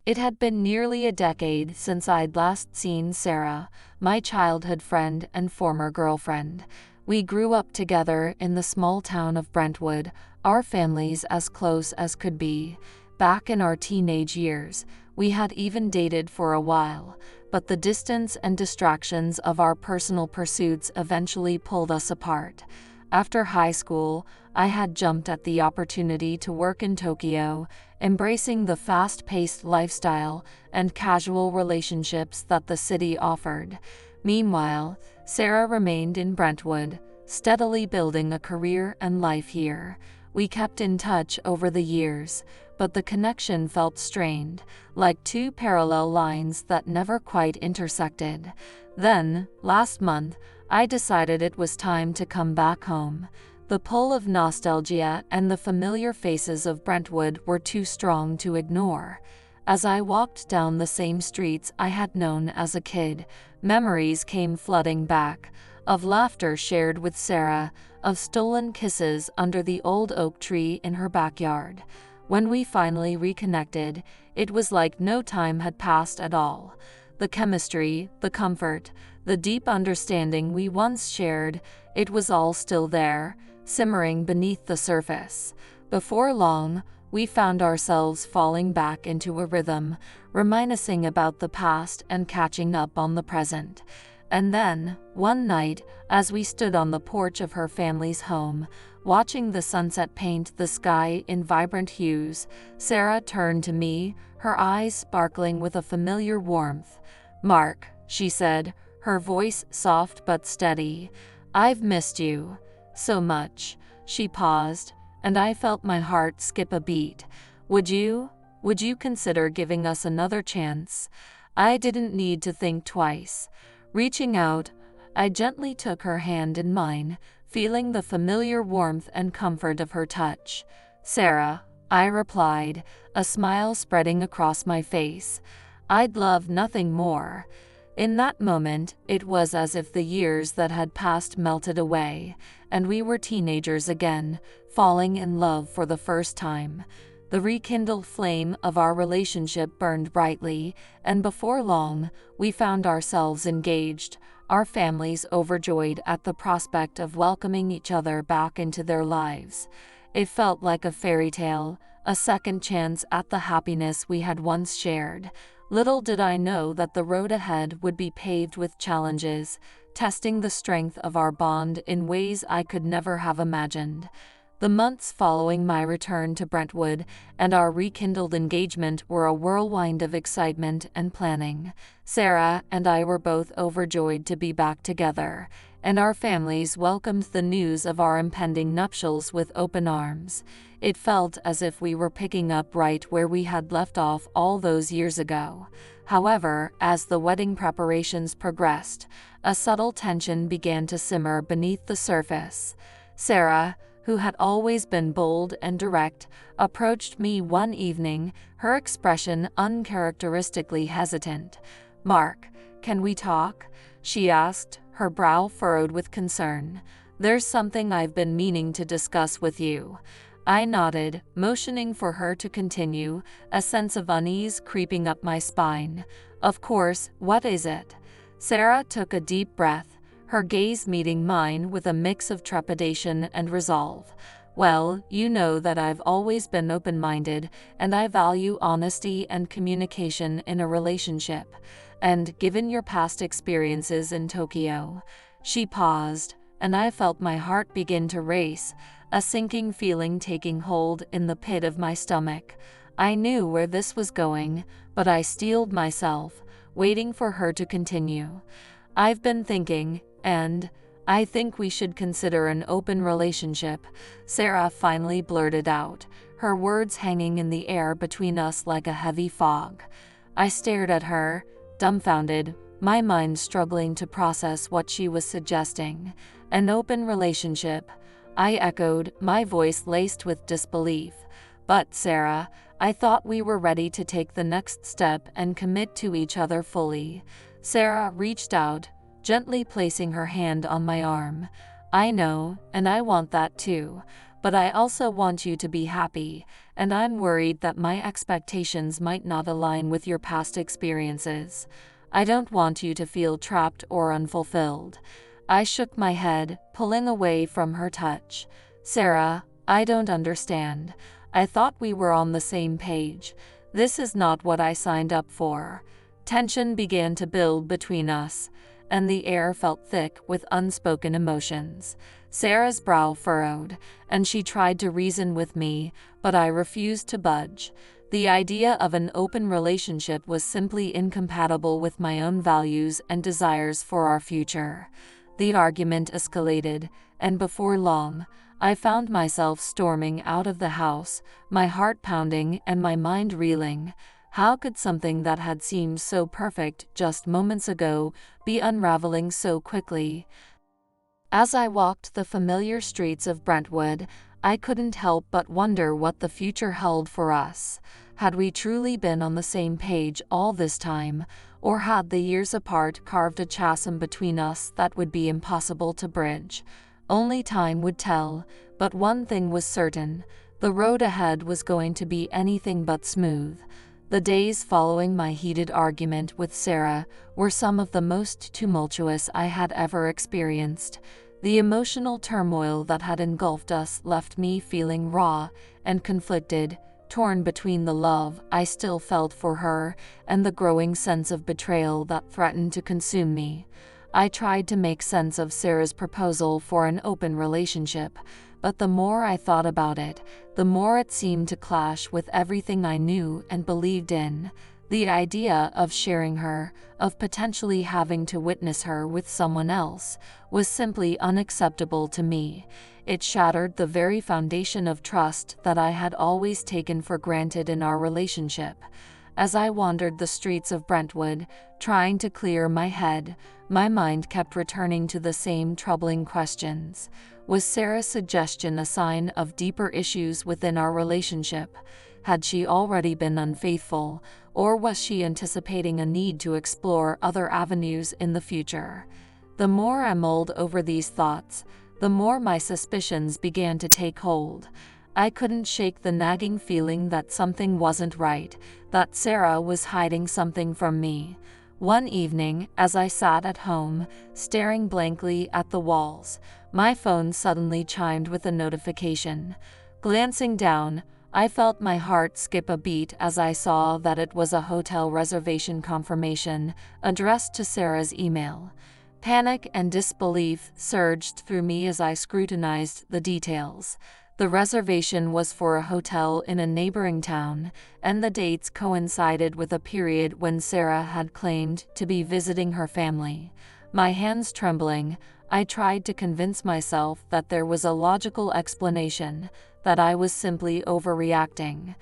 It had been nearly a decade since I'd last seen Sara, my childhood friend and former girlfriend. We grew up together in the small town of Brentwood, our families as close as could be. Back in our teenage years, we had even dated for a while, but the distance and distractions of our personal pursuits eventually pulled us apart. After high school, I had jumped at the opportunity to work in Tokyo, embracing the fast-paced lifestyle and casual relationships that the city offered. Meanwhile, Sara remained in Brentwood, steadily building a career and life here. We kept in touch over the years, but the connection felt strained, like two parallel lines that never quite intersected. Then, last month, I decided it was time to come back home. The pull of nostalgia and the familiar faces of Brentwood were too strong to ignore. As I walked down the same streets I had known as a kid, memories came flooding back, of laughter shared with Sara, of stolen kisses under the old oak tree in her backyard. When we finally reconnected, it was like no time had passed at all. The chemistry, the comfort, the deep understanding we once shared, it was all still there, simmering beneath the surface. Before long, we found ourselves falling back into a rhythm, reminiscing about the past and catching up on the present. And then, one night, as we stood on the porch of her family's home, watching the sunset paint the sky in vibrant hues, Sara turned to me, her eyes sparkling with a familiar warmth. "Mark," she said, her voice soft but steady, "I've missed you so much." She paused, and I felt my heart skip a beat. Would you consider giving us another chance?" I didn't need to think twice. Reaching out, I gently took her hand in mine, feeling the familiar warmth and comfort of her touch. "Sara," I replied, a smile spreading across my face, "I'd love nothing more." In that moment, it was as if the years that had passed melted away, and we were teenagers again, falling in love for the first time. The rekindled flame of our relationship burned brightly, and before long, we found ourselves engaged, our families overjoyed at the prospect of welcoming each other back into their lives. It felt like a fairy tale, a second chance at the happiness we had once shared. Little did I know that the road ahead would be paved with challenges, testing the strength of our bond in ways I could never have imagined. The months following my return to Brentwood and our rekindled engagement were a whirlwind of excitement and planning. Sara and I were both overjoyed to be back together, and our families welcomed the news of our impending nuptials with open arms. It felt as if we were picking up right where we had left off all those years ago. However, as the wedding preparations progressed, a subtle tension began to simmer beneath the surface. Sara, who had always been bold and direct, approached me one evening, her expression uncharacteristically hesitant. "Mark, can we talk?" she asked, her brow furrowed with concern. "There's something I've been meaning to discuss with you." I nodded, motioning for her to continue, a sense of unease creeping up my spine. "Of course, what is it?" Sara took a deep breath, her gaze meeting mine with a mix of trepidation and resolve. "Well, you know that I've always been open-minded, and I value honesty and communication in a relationship. And given your past experiences in Tokyo..." She paused, and I felt my heart begin to race, a sinking feeling taking hold in the pit of my stomach. I knew where this was going, but I steeled myself, waiting for her to continue. "I've been thinking, and I think we should consider an open relationship," Sara finally blurted out, her words hanging in the air between us like a heavy fog. I stared at her, dumbfounded, my mind struggling to process what she was suggesting. "An open relationship," I echoed, my voice laced with disbelief. "But Sara, I thought we were ready to take the next step and commit to each other fully." Sara reached out, gently placing her hand on my arm. "I know, and I want that too, but I also want you to be happy, and I'm worried that my expectations might not align with your past experiences. I don't want you to feel trapped or unfulfilled." I shook my head, pulling away from her touch. "Sara, I don't understand. I thought we were on the same page. This is not what I signed up for." Tension began to build between us, and the air felt thick with unspoken emotions. Sara's brow furrowed, and she tried to reason with me, but I refused to budge. The idea of an open relationship was simply incompatible with my own values and desires for our future. The argument escalated, and before long, I found myself storming out of the house, my heart pounding and my mind reeling. How could something that had seemed so perfect just moments ago be unraveling so quickly? As I walked the familiar streets of Brentwood, I couldn't help but wonder what the future held for us. Had we truly been on the same page all this time, or had the years apart carved a chasm between us that would be impossible to bridge? Only time would tell, but one thing was certain: the road ahead was going to be anything but smooth. The days following my heated argument with Sara were some of the most tumultuous I had ever experienced. The emotional turmoil that had engulfed us left me feeling raw and conflicted, torn between the love I still felt for her and the growing sense of betrayal that threatened to consume me. I tried to make sense of Sara's proposal for an open relationship, but the more I thought about it, the more it seemed to clash with everything I knew and believed in. The idea of sharing her, of potentially having to witness her with someone else, was simply unacceptable to me. It shattered the very foundation of trust that I had always taken for granted in our relationship. As I wandered the streets of Brentwood, trying to clear my head, my mind kept returning to the same troubling questions. Was Sara's suggestion a sign of deeper issues within our relationship? Had she already been unfaithful, or was she anticipating a need to explore other avenues in the future? The more I mulled over these thoughts, the more my suspicions began to take hold. I couldn't shake the nagging feeling that something wasn't right, that Sara was hiding something from me. One evening, as I sat at home, staring blankly at the walls, my phone suddenly chimed with a notification. Glancing down, I felt my heart skip a beat as I saw that it was a hotel reservation confirmation addressed to Sara's email. Panic and disbelief surged through me as I scrutinized the details. The reservation was for a hotel in a neighboring town, and the dates coincided with a period when Sara had claimed to be visiting her family. My hands trembling, I tried to convince myself that there was a logical explanation, that I was simply overreacting.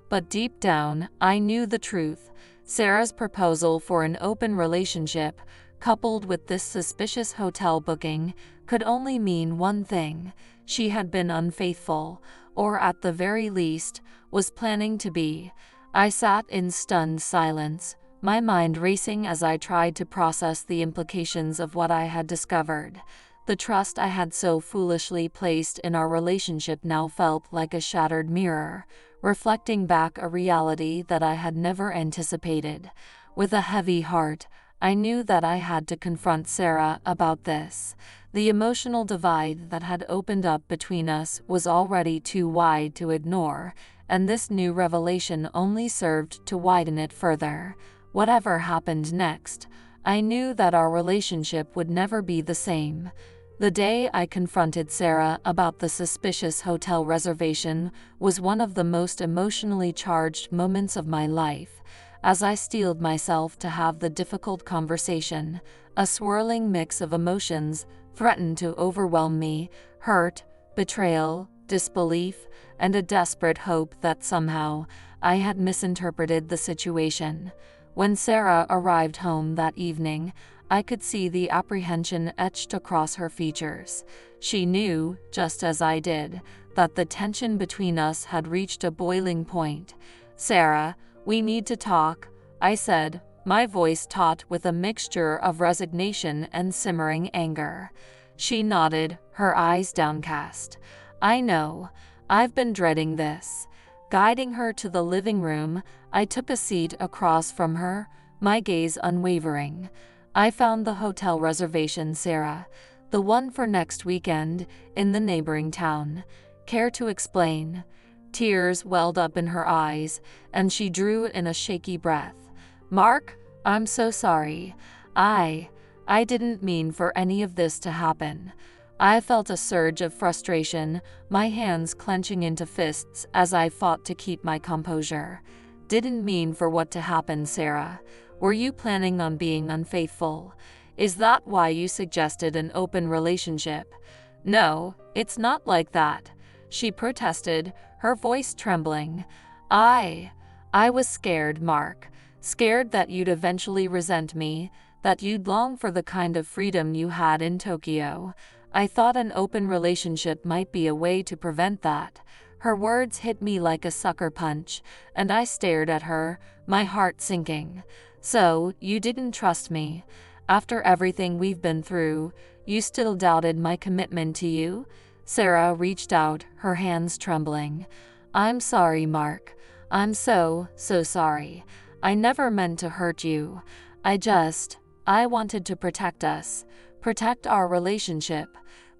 But deep down, I knew the truth. Sara's proposal for an open relationship, coupled with this suspicious hotel booking, could only mean one thing: she had been unfaithful, or at the very least, was planning to be. I sat in stunned silence, my mind racing as I tried to process the implications of what I had discovered. The trust I had so foolishly placed in our relationship now felt like a shattered mirror, reflecting back a reality that I had never anticipated. With a heavy heart, I knew that I had to confront Sara about this. The emotional divide that had opened up between us was already too wide to ignore, and this new revelation only served to widen it further. Whatever happened next, I knew that our relationship would never be the same. The day I confronted Sara about the suspicious hotel reservation was one of the most emotionally charged moments of my life. As I steeled myself to have the difficult conversation, a swirling mix of emotions threatened to overwhelm me: hurt, betrayal, disbelief, and a desperate hope that somehow I had misinterpreted the situation. When Sara arrived home that evening, I could see the apprehension etched across her features. She knew, just as I did, that the tension between us had reached a boiling point. "Sara, we need to talk," I said, my voice taut with a mixture of resignation and simmering anger. She nodded, her eyes downcast. "I know. I've been dreading this." Guiding her to the living room, I took a seat across from her, my gaze unwavering. "I found the hotel reservation, Sara. The one for next weekend, in the neighboring town. Care to explain?" Tears welled up in her eyes, and she drew in a shaky breath. "Mark, I'm so sorry. I didn't mean for any of this to happen." I felt a surge of frustration, my hands clenching into fists as I fought to keep my composure. "Didn't mean for what to happen, Sara? Were you planning on being unfaithful? Is that why you suggested an open relationship?" "No, it's not like that," she protested, her voice trembling. I was scared, Mark. Scared that you'd eventually resent me, that you'd long for the kind of freedom you had in Tokyo. I thought an open relationship might be a way to prevent that." Her words hit me like a sucker punch, and I stared at her, my heart sinking. "So, you didn't trust me? After everything we've been through, you still doubted my commitment to you?" Sara reached out, her hands trembling. "I'm sorry, Mark. I'm so sorry. I never meant to hurt you. I wanted to protect us, protect our relationship,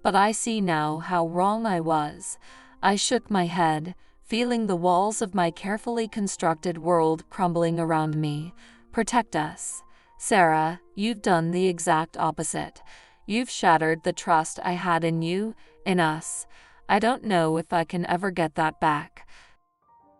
but I see now how wrong I was." I shook my head, feeling the walls of my carefully constructed world crumbling around me. "Protect us? Sara, you've done the exact opposite. You've shattered the trust I had in you, in us. I don't know if I can ever get that back."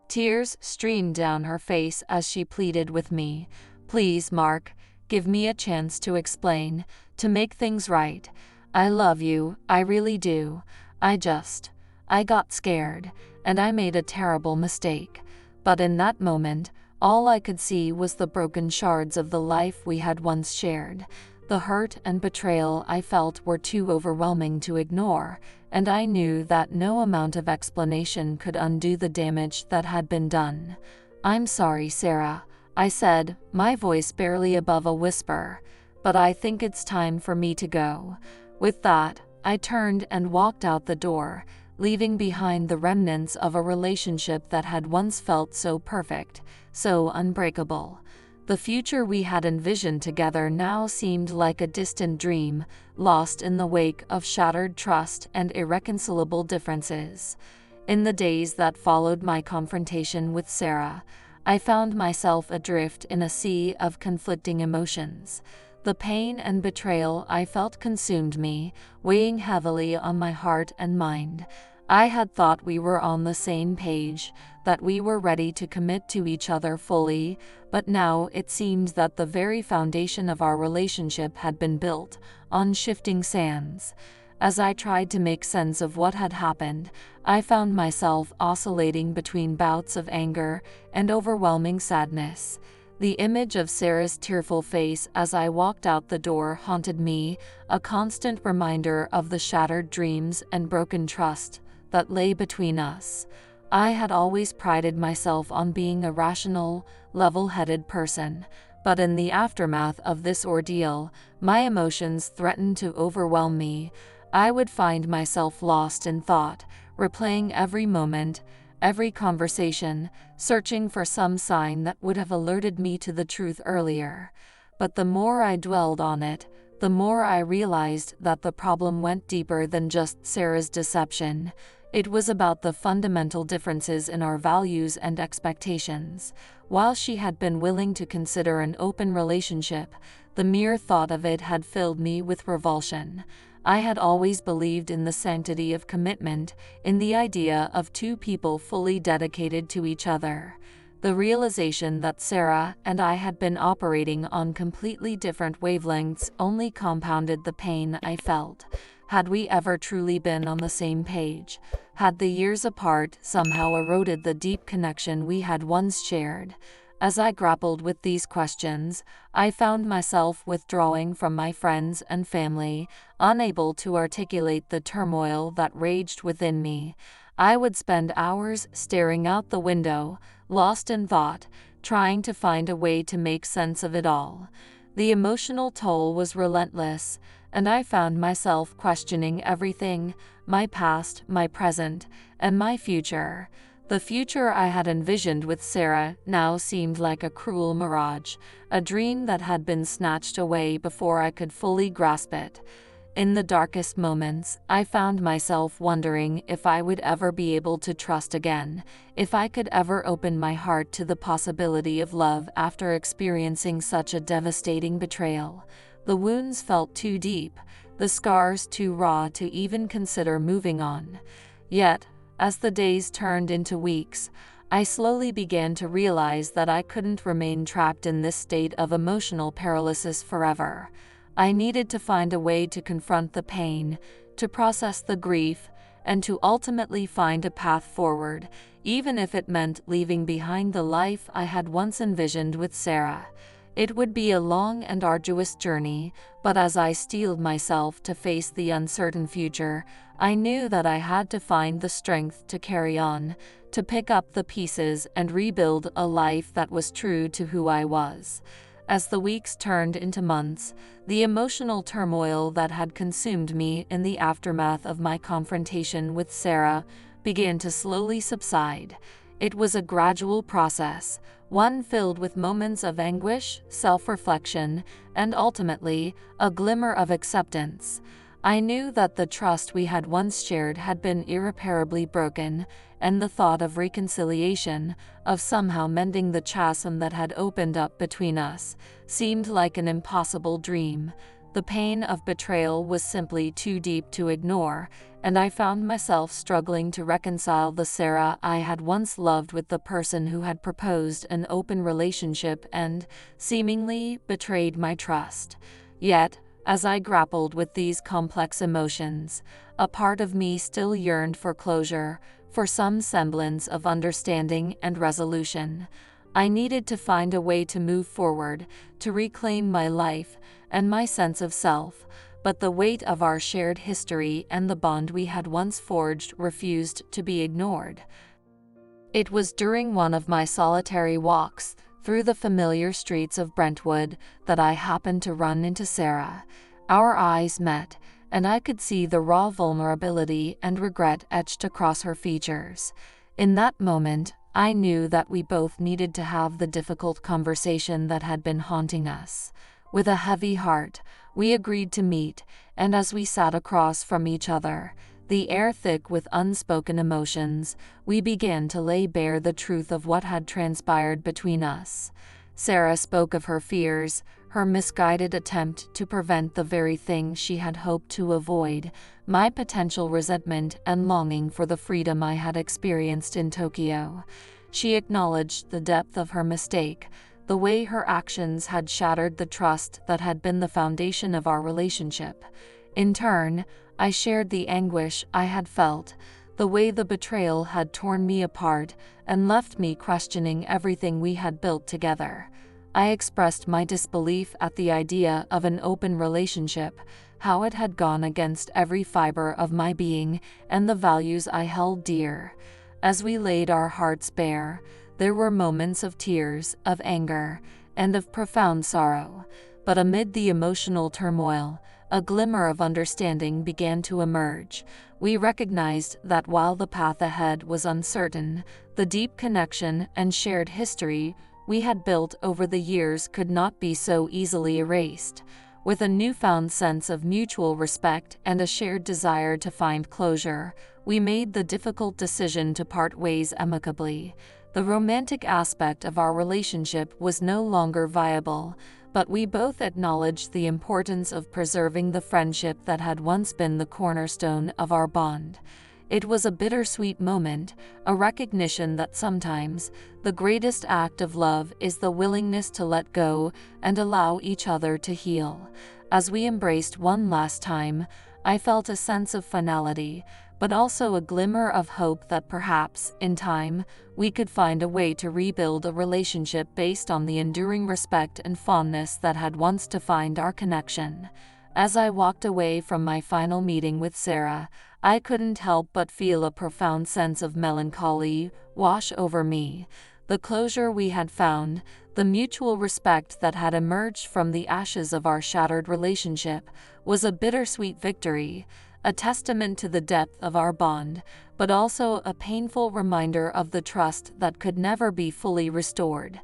Tears streamed down her face as she pleaded with me. "Please, Mark, give me a chance to explain, to make things right. I love you, I really do. I got scared, and I made a terrible mistake." But in that moment, all I could see was the broken shards of the life we had once shared. The hurt and betrayal I felt were too overwhelming to ignore, and I knew that no amount of explanation could undo the damage that had been done. "I'm sorry, Sara," I said, my voice barely above a whisper, "but I think it's time for me to go." With that, I turned and walked out the door, leaving behind the remnants of a relationship that had once felt so perfect, so unbreakable. The future we had envisioned together now seemed like a distant dream, lost in the wake of shattered trust and irreconcilable differences. In the days that followed my confrontation with Sara, I found myself adrift in a sea of conflicting emotions. The pain and betrayal I felt consumed me, weighing heavily on my heart and mind. I had thought we were on the same page, that we were ready to commit to each other fully, but now it seemed that the very foundation of our relationship had been built on shifting sands. As I tried to make sense of what had happened, I found myself oscillating between bouts of anger and overwhelming sadness. The image of Sara's tearful face as I walked out the door haunted me, a constant reminder of the shattered dreams and broken trust that lay between us. I had always prided myself on being a rational, level-headed person, but in the aftermath of this ordeal, my emotions threatened to overwhelm me. I would find myself lost in thought, replaying every moment, every conversation, searching for some sign that would have alerted me to the truth earlier. But the more I dwelled on it, the more I realized that the problem went deeper than just Sara's deception. It was about the fundamental differences in our values and expectations. While she had been willing to consider an open relationship, the mere thought of it had filled me with revulsion. I had always believed in the sanctity of commitment, in the idea of two people fully dedicated to each other. The realization that Sara and I had been operating on completely different wavelengths only compounded the pain I felt. Had we ever truly been on the same page? Had the years apart somehow eroded the deep connection we had once shared? As I grappled with these questions, I found myself withdrawing from my friends and family, unable to articulate the turmoil that raged within me. I would spend hours staring out the window, lost in thought, trying to find a way to make sense of it all. The emotional toll was relentless, and I found myself questioning everything: my past, my present, and my future. The future I had envisioned with Sara now seemed like a cruel mirage, a dream that had been snatched away before I could fully grasp it. In the darkest moments, I found myself wondering if I would ever be able to trust again, if I could ever open my heart to the possibility of love after experiencing such a devastating betrayal. The wounds felt too deep, the scars too raw to even consider moving on. Yet, as the days turned into weeks, I slowly began to realize that I couldn't remain trapped in this state of emotional paralysis forever. I needed to find a way to confront the pain, to process the grief, and to ultimately find a path forward, even if it meant leaving behind the life I had once envisioned with Sara. It would be a long and arduous journey, but as I steeled myself to face the uncertain future, I knew that I had to find the strength to carry on, to pick up the pieces and rebuild a life that was true to who I was. As the weeks turned into months, the emotional turmoil that had consumed me in the aftermath of my confrontation with Sara began to slowly subside. It was a gradual process, one filled with moments of anguish, self-reflection, and ultimately, a glimmer of acceptance. I knew that the trust we had once shared had been irreparably broken, and the thought of reconciliation, of somehow mending the chasm that had opened up between us, seemed like an impossible dream. The pain of betrayal was simply too deep to ignore, and I found myself struggling to reconcile the Sara I had once loved with the person who had proposed an open relationship and, seemingly, betrayed my trust. Yet, as I grappled with these complex emotions, a part of me still yearned for closure, for some semblance of understanding and resolution. I needed to find a way to move forward, to reclaim my life and my sense of self, but the weight of our shared history and the bond we had once forged refused to be ignored. It was during one of my solitary walks through the familiar streets of Brentwood that I happened to run into Sara. Our eyes met, and I could see the raw vulnerability and regret etched across her features. In that moment, I knew that we both needed to have the difficult conversation that had been haunting us. With a heavy heart, we agreed to meet, and as we sat across from each other, the air thick with unspoken emotions, we began to lay bare the truth of what had transpired between us. Sara spoke of her fears, her misguided attempt to prevent the very thing she had hoped to avoid, my potential resentment and longing for the freedom I had experienced in Tokyo. She acknowledged the depth of her mistake, the way her actions had shattered the trust that had been the foundation of our relationship. In turn, I shared the anguish I had felt, the way the betrayal had torn me apart and left me questioning everything we had built together. I expressed my disbelief at the idea of an open relationship, how it had gone against every fiber of my being and the values I held dear. As we laid our hearts bare, there were moments of tears, of anger, and of profound sorrow. But amid the emotional turmoil, a glimmer of understanding began to emerge. We recognized that while the path ahead was uncertain, the deep connection and shared history we had built over the years could not be so easily erased. With a newfound sense of mutual respect and a shared desire to find closure, we made the difficult decision to part ways amicably. The romantic aspect of our relationship was no longer viable, but we both acknowledged the importance of preserving the friendship that had once been the cornerstone of our bond. It was a bittersweet moment, a recognition that sometimes the greatest act of love is the willingness to let go and allow each other to heal. As we embraced one last time, I felt a sense of finality, but also a glimmer of hope that perhaps, in time, we could find a way to rebuild a relationship based on the enduring respect and fondness that had once defined our connection. As I walked away from my final meeting with Sara, I couldn't help but feel a profound sense of melancholy wash over me. The closure we had found, the mutual respect that had emerged from the ashes of our shattered relationship, was a bittersweet victory, a testament to the depth of our bond, but also a painful reminder of the trust that could never be fully restored.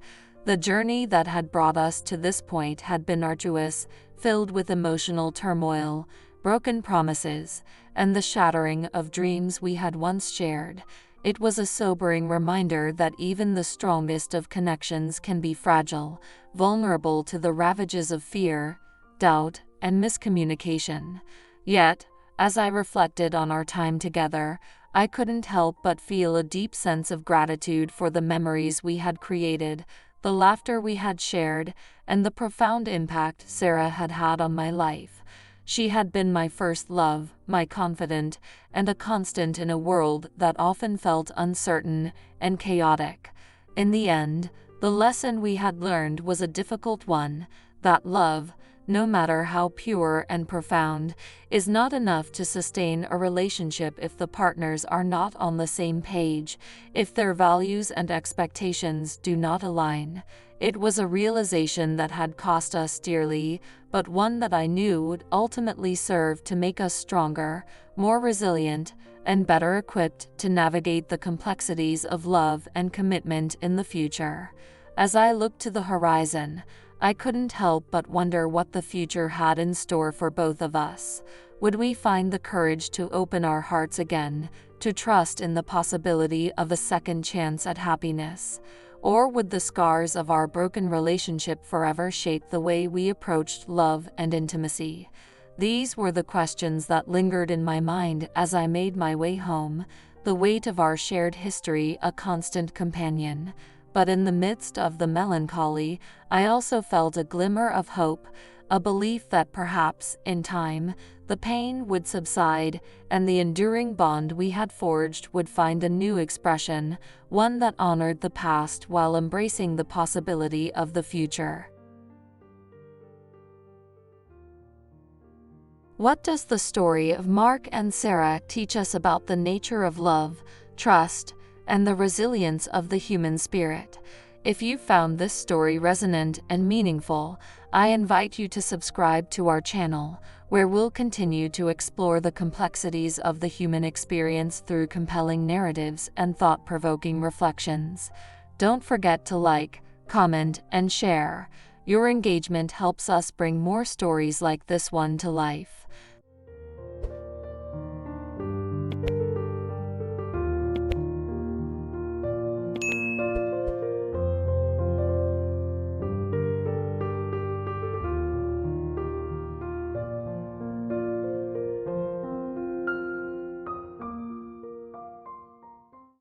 The journey that had brought us to this point had been arduous, filled with emotional turmoil, broken promises, and the shattering of dreams we had once shared. It was a sobering reminder that even the strongest of connections can be fragile, vulnerable to the ravages of fear, doubt, and miscommunication. Yet, as I reflected on our time together, I couldn't help but feel a deep sense of gratitude for the memories we had created, the laughter we had shared, and the profound impact Sara had had on my life. She had been my first love, my confidant, and a constant in a world that often felt uncertain and chaotic. In the end, the lesson we had learned was a difficult one, that love, no matter how pure and profound, is not enough to sustain a relationship if the partners are not on the same page, if their values and expectations do not align. It was a realization that had cost us dearly, but one that I knew would ultimately serve to make us stronger, more resilient, and better equipped to navigate the complexities of love and commitment in the future. As I looked to the horizon, I couldn't help but wonder what the future had in store for both of us. Would we find the courage to open our hearts again, to trust in the possibility of a second chance at happiness? Or would the scars of our broken relationship forever shape the way we approached love and intimacy? These were the questions that lingered in my mind as I made my way home, the weight of our shared history a constant companion. But in the midst of the melancholy, I also felt a glimmer of hope, a belief that perhaps, in time, the pain would subside and the enduring bond we had forged would find a new expression, one that honored the past while embracing the possibility of the future. What does the story of Mark and Sara teach us about the nature of love, trust, and the resilience of the human spirit? If you found this story resonant and meaningful, I invite you to subscribe to our channel, where we'll continue to explore the complexities of the human experience through compelling narratives and thought-provoking reflections. Don't forget to like, comment, and share. Your engagement helps us bring more stories like this one to life.